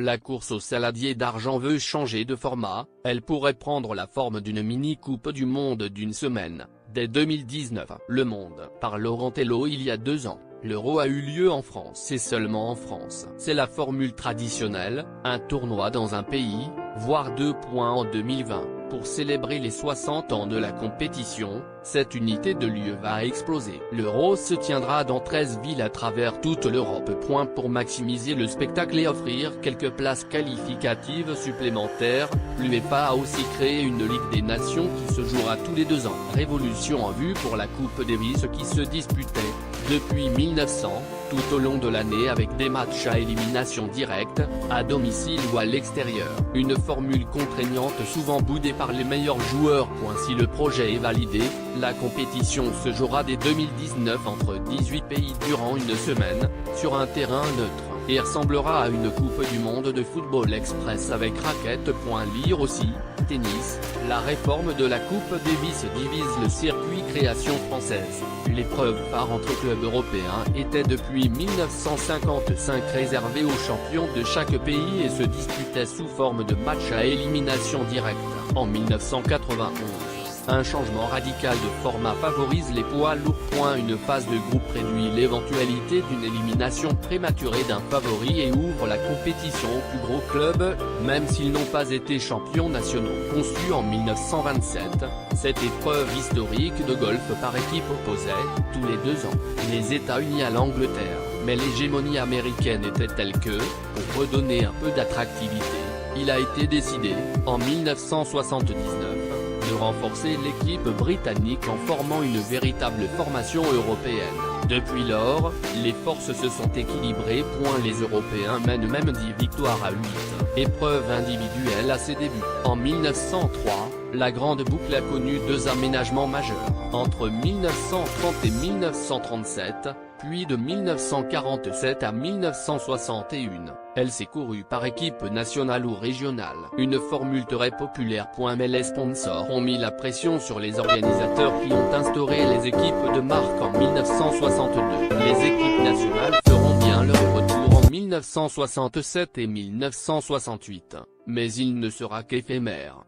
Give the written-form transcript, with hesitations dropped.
La course au saladier d'argent veut changer de format, elle pourrait prendre la forme d'une mini-coupe du monde d'une semaine, dès 2019. Le Monde. Par Laurent Tello. Il y a 2 ans, l'Euro a eu lieu en France et seulement en France. C'est la formule traditionnelle, un tournoi dans un pays, voire 2 points en 2020. Pour célébrer les 60 ans de la compétition, cette unité de lieu va exploser. L'Euro se tiendra dans 13 villes à travers toute l'Europe. Pour maximiser le spectacle et offrir quelques places qualificatives supplémentaires, l'UEFA a aussi créé une Ligue des Nations qui se jouera tous les 2 ans. Révolution en vue pour la Coupe Davis qui se disputait, depuis 1900, tout au long de l'année avec des matchs à élimination directe, à domicile ou à l'extérieur. Une formule contraignante souvent boudée par les meilleurs joueurs. Si le projet est validé, la compétition se jouera dès 2019 entre 18 pays durant une semaine, sur un terrain neutre, et ressemblera à une Coupe du Monde de football express avec raquettes. Lire aussi, tennis, la réforme de la Coupe Davis divise le circuit création française. L'épreuve phare entre clubs européens était depuis 1955 réservée aux champions de chaque pays et se disputait sous forme de match à élimination directe. En 1991, un changement radical de format favorise les poids lourds. Une phase de groupe réduit l'éventualité d'une élimination prématurée d'un favori et ouvre la compétition aux plus gros clubs, même s'ils n'ont pas été champions nationaux. Conçue en 1927, cette épreuve historique de golf par équipe opposait, tous les 2 ans, les États-Unis à l'Angleterre, mais l'hégémonie américaine était telle que, pour redonner un peu d'attractivité, il a été décidé, en 1979, de renforcer l'équipe britannique en formant une véritable formation européenne. Depuis lors, les forces se sont équilibrées. Les Européens mènent même 10 victoires à 8 épreuves individuelles à ses débuts. En 1903, la Grande Boucle a connu 2 aménagements majeurs, entre 1930 et 1937, puis de 1947 à 1961, elle s'est courue par équipe nationale ou régionale. Une formule très populaire. Mais les sponsors ont mis la pression sur les organisateurs qui ont instauré les équipes de marque en 1962. Les équipes nationales feront bien leur retour en 1967 et 1968, mais il ne sera qu'éphémère.